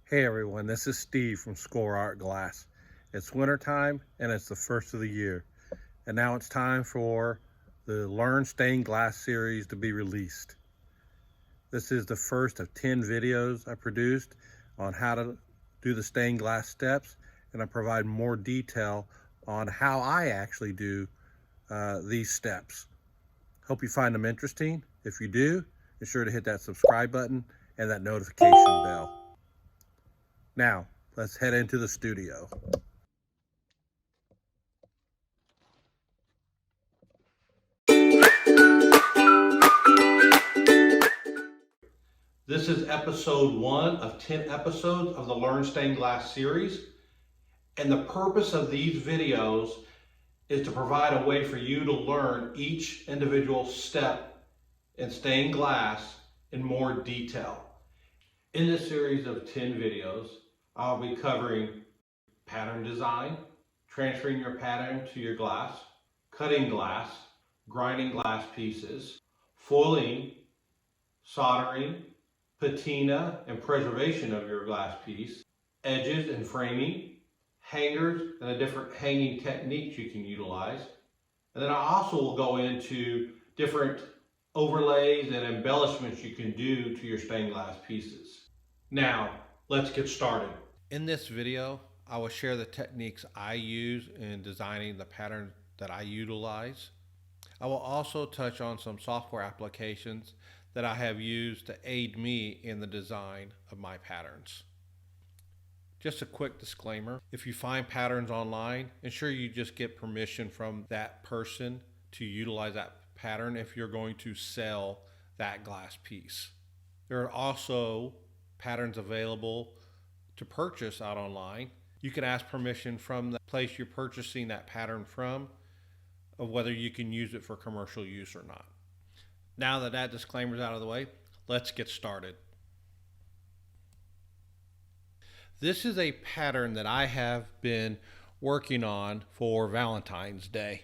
Hey everyone, this is Steve from SCOARTGLASS. It's wintertime and it's the first of the year. And now it's time for the Learn Stained Glass series to be released. This is the first of 10 videos I produced on how to do the stained glass steps, and I provide more detail on how I actually do these steps. Hope you find them interesting. If you do, be sure to hit that subscribe button and that notification bell. Now, let's head into the studio. This is episode 1 of 10 episodes of the Learn Stained Glass series. And the purpose of these videos is to provide a way for you to learn each individual step in stained glass in more detail. In this series of 10 videos, I'll be covering pattern design, transferring your pattern to your glass, cutting glass, grinding glass pieces, foiling, soldering, patina and preservation of your glass piece, edges and framing, hangers and the different hanging techniques you can utilize. And then I also will go into different overlays and embellishments you can do to your stained glass pieces. Now, let's get started. In this video, I will share the techniques I use in designing the patterns that I utilize. I will also touch on some software applications that I have used to aid me in the design of my patterns. Just a quick disclaimer, if you find patterns online, ensure you just get permission from that person to utilize that pattern if you're going to sell that glass piece. There are also patterns available to purchase out online. You can ask permission from the place you're purchasing that pattern from of whether you can use it for commercial use or not. Now that that disclaimer is out of the way, let's get started. This is a pattern that I have been working on for Valentine's Day.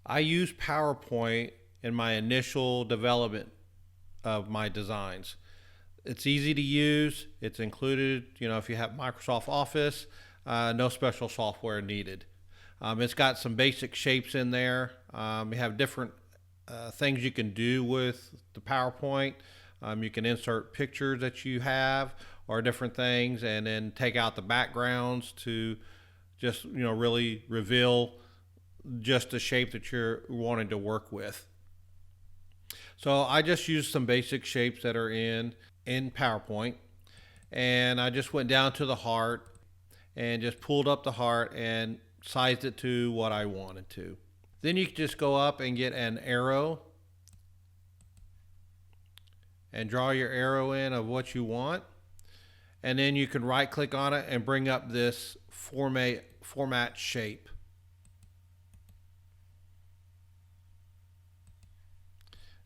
I used PowerPoint in my initial development of my designs. It's easy to use. It's included, if you have Microsoft Office, no special software needed. It's got some basic shapes in there. You have different things you can do with the PowerPoint. You can insert pictures that you have or different things, and then take out the backgrounds to just really reveal just the shape that you're wanting to work with. So I just used some basic shapes that are in PowerPoint, and I just went down to the heart and just pulled up the heart and sized it to what I wanted to. Then you can just go up and get an arrow and draw your arrow in of what you want. And then you can right click on it and bring up this format shape.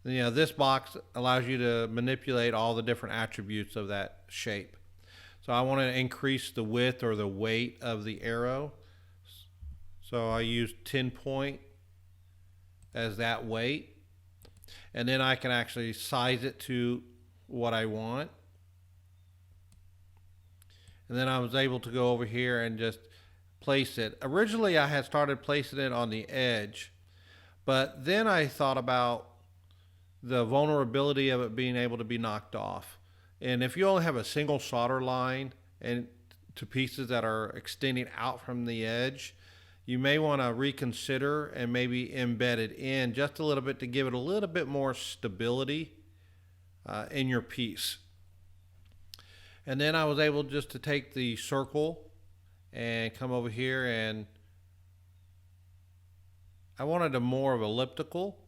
This box allows you to manipulate all the different attributes of that shape. So I want to increase the width or the weight of the arrow. So I use 10 point as that weight. And then I can actually size it to what I want. And then I was able to go over here and just place it. Originally I had started placing it on the edge, but then I thought about the vulnerability of it being able to be knocked off. And if you only have a single solder line and to pieces that are extending out from the edge, you may want to reconsider and maybe embed it in just a little bit to give it a little bit more stability in your piece. And then I was able just to take the circle and come over here, and I wanted a more of elliptical.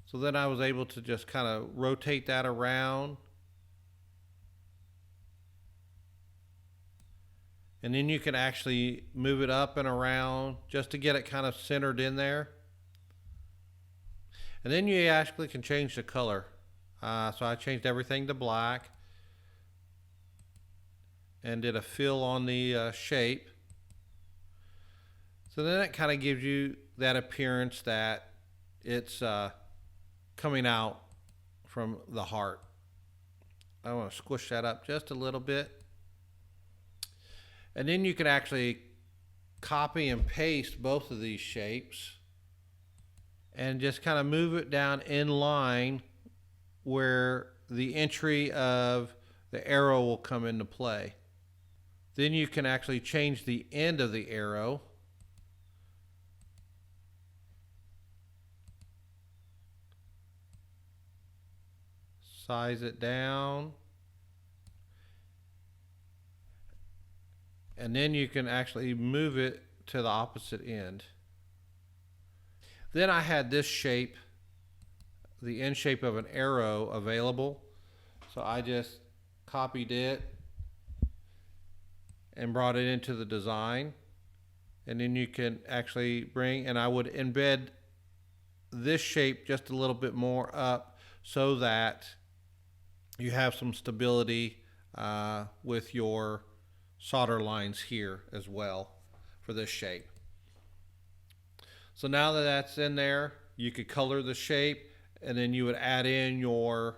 So then I was able to just kind of rotate that around. And then you can actually move it up and around just to get it kind of centered in there. And then you actually can change the color. So I changed everything to black and did a fill on the shape. So then it kind of gives you that appearance that it's coming out from the heart I want to squish that up just a little bit. And then you can actually copy and paste both of these shapes and just kind of move it down in line where the entry of the arrow will come into play. Then you can actually change the end of the arrow. Size it down. And then you can actually move it to the opposite end. Then I had this shape, the end shape of an arrow available. So I just copied it and brought it into the design. And then you can actually bring, and I would embed this shape just a little bit more up so that you have some stability with your solder lines here as well for this shape. So now that that's in there, you could color the shape, and then you would add in your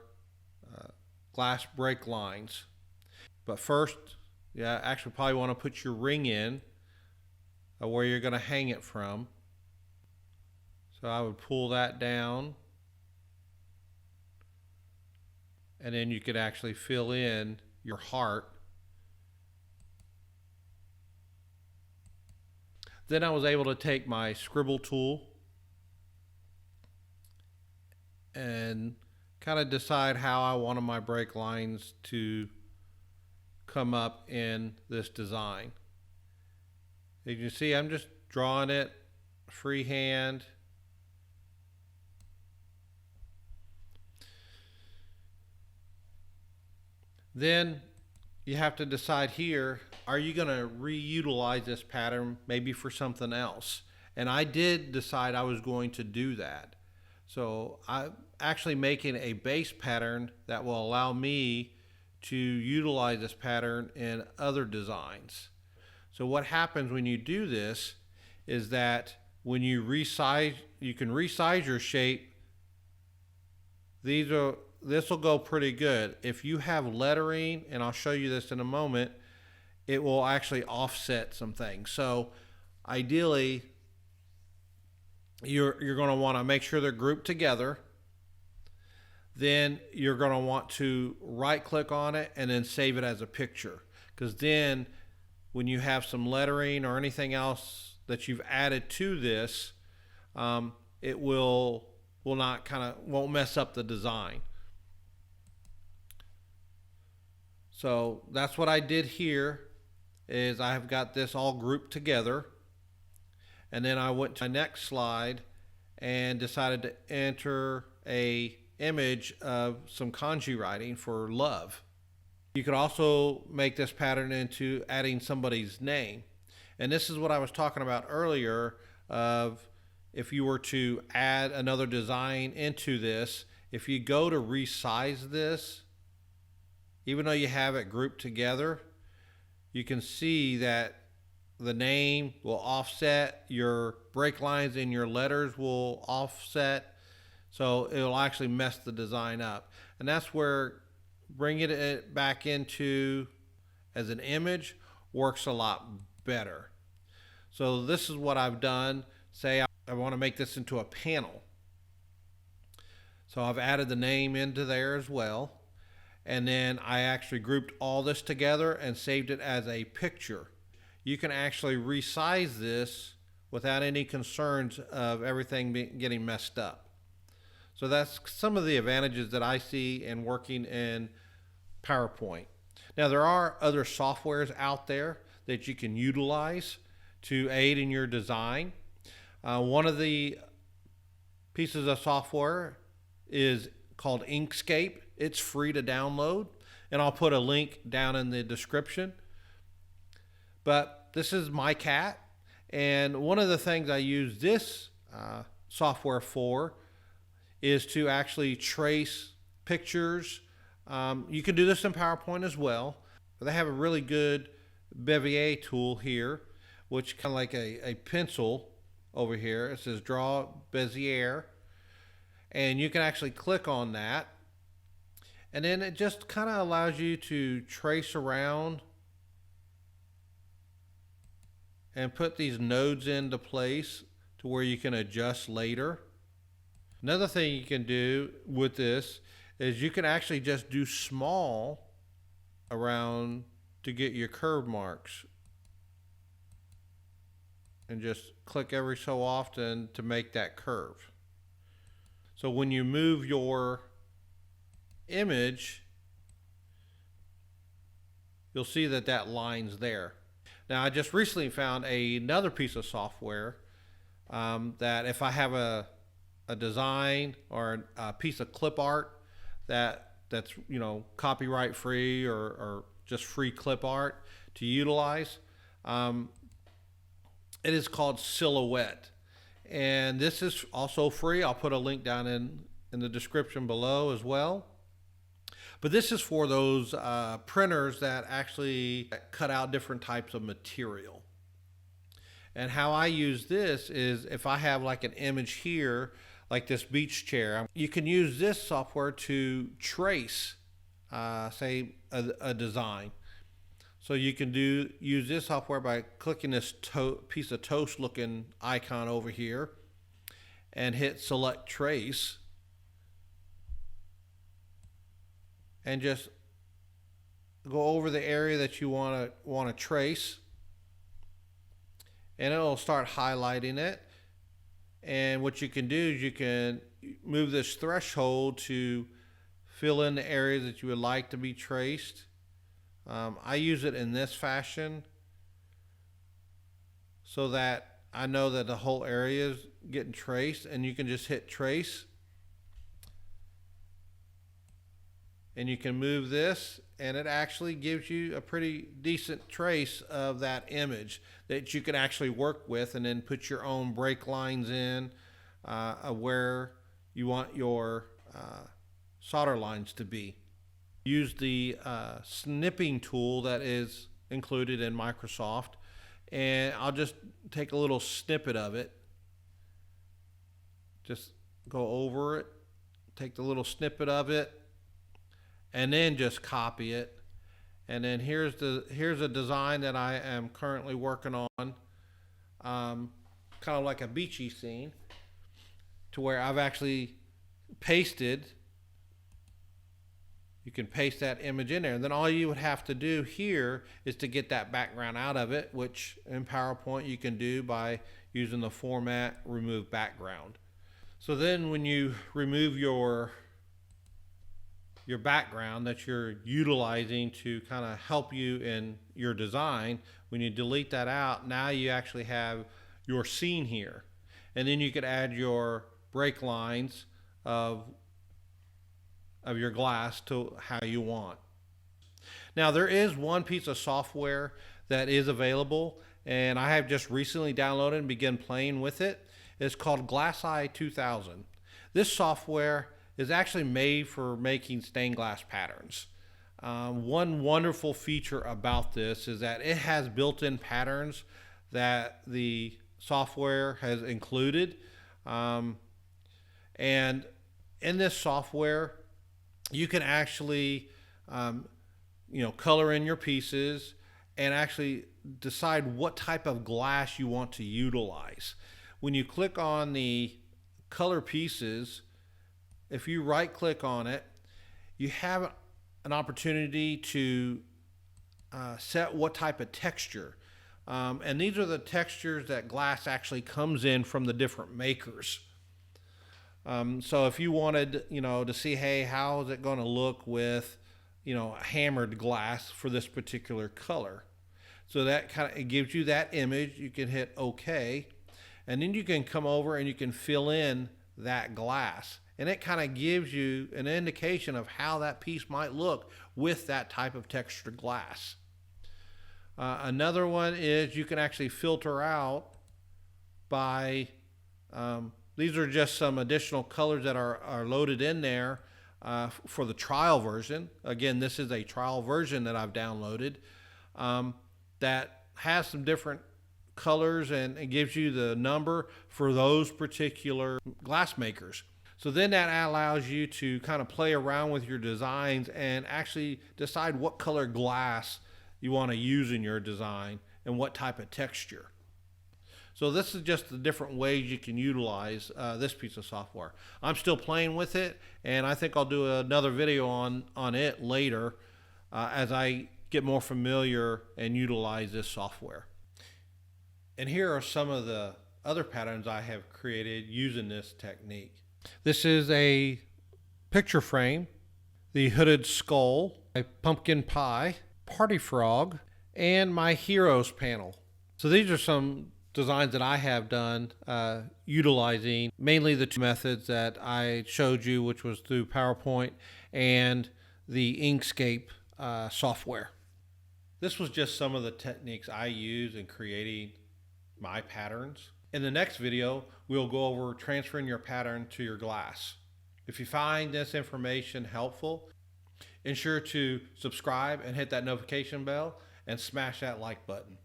glass break lines. But first, actually probably want to put your ring in where you're going to hang it from. So I would pull that down, and then you could actually fill in your heart. Then I was able to take my scribble tool and kind of decide how I wanted my break lines to come up in this design. As you can see, I'm just drawing it freehand. Then you have to decide here, are you going to reutilize this pattern maybe for something else? And I did decide I was going to do that. So I'm actually making a base pattern that will allow me to utilize this pattern in other designs. So what happens when you do this is that when you resize, you can resize your shape. This will go pretty good. If you have lettering, and I'll show you this in a moment, it will actually offset some things. So ideally, you're going to want to make sure they're grouped together. Then you're going to want to right click on it and then save it as a picture. Because then when you have some lettering or anything else that you've added to this, it won't mess up the design. So that's what I did here, is I have got this all grouped together. And then I went to my next slide and decided to enter a image of some kanji writing for love. You could also make this pattern into adding somebody's name. And this is what I was talking about earlier of if you were to add another design into this, if you go to resize this, even though you have it grouped together, you can see that the name will offset, your break lines and your letters will offset, so it'll actually mess the design up. And that's where bringing it back into as an image works a lot better. So this is what I've done. Say I want to make this into a panel. So I've added the name into there as well. And then I actually grouped all this together and saved it as a picture. You can actually resize this without any concerns of everything getting messed up. So that's some of the advantages that I see in working in PowerPoint. Now there are other softwares out there that you can utilize to aid in your design. One of the pieces of software is called Inkscape. It's free to download, and I'll put a link down in the description. But this is my cat, and one of the things I use this software for is to actually trace pictures. You can do this in PowerPoint as well. They have a really good Bezier tool here, which kind of like a pencil over here. It says Draw Bezier, and you can actually click on that. And then it just kind of allows you to trace around and put these nodes into place to where you can adjust later. Another thing you can do with this is you can actually just do small around to get your curve marks, and just click every so often to make that curve. So when you move your image, you'll see that that line's there. Now, I just recently found another piece of software that if I have a design or a piece of clip art that's copyright free or just free clip art to utilize, it is called Silhouette, and this is also free. I'll put a link down in the description below as well. But this is for those printers that actually cut out different types of material. And how I use this is if I have like an image here, like this beach chair, you can use this software to trace, say, a design. So you can use this software by clicking this piece of toast looking icon over here and hit select trace, and just go over the area that you want to trace, and it'll start highlighting it. And what you can do is you can move this threshold to fill in the areas that you would like to be traced. I use it in this fashion so that I know that the whole area is getting traced, and you can just hit trace. And you can move this, and it actually gives you a pretty decent trace of that image that you can actually work with, and then put your own break lines in where you want your solder lines to be. Use the snipping tool that is included in Microsoft, and I'll just take a little snippet of it. Just go over it, take the little snippet of it, and then just copy it. And then here's a design that I am currently working on, kind of like a beachy scene, to where I've actually pasted. You can paste that image in there, and then all you would have to do here is to get that background out of it, which in PowerPoint you can do by using the format remove background. So then when you remove your background that you're utilizing to kind of help you in your design, when you delete that out, now you actually have your scene here. And then you could add your break lines of your glass to how you want. Now, there is one piece of software that is available, and I have just recently downloaded and begun playing with it. It's called GlassEye 2000. This software is actually made for making stained glass patterns. One wonderful feature about this is that it has built-in patterns that the software has included. And in this software, you can actually color in your pieces and actually decide what type of glass you want to utilize. When you click on the color pieces, if you right click on it, you have an opportunity to set what type of texture. And these are the textures that glass actually comes in from the different makers. So if you wanted, to see, hey, how is it going to look with, hammered glass for this particular color? So that it gives you that image. You can hit OK, and then you can come over and you can fill in that glass, and it kind of gives you an indication of how that piece might look with that type of textured glass. Another one is you can actually filter out by these are just some additional colors that are loaded in there for the trial version. Again, this is a trial version that I've downloaded that has some different colors, and it gives you the number for those particular glass makers. So then that allows you to kind of play around with your designs and actually decide what color glass you want to use in your design and what type of texture. So this is just the different ways you can utilize this piece of software. I'm still playing with it, and I think I'll do another video on it later as I get more familiar and utilize this software. And here are some of the other patterns I have created using this technique. This is a picture frame, the hooded skull, a pumpkin pie, party frog, and my heroes panel. So these are some designs that I have done utilizing mainly the two methods that I showed you, which was through PowerPoint and the Inkscape software. This was just some of the techniques I use in creating my patterns. In the next video, we'll go over transferring your pattern to your glass. If you find this information helpful, ensure to subscribe and hit that notification bell and smash that like button.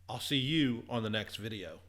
I'll see you on the next video.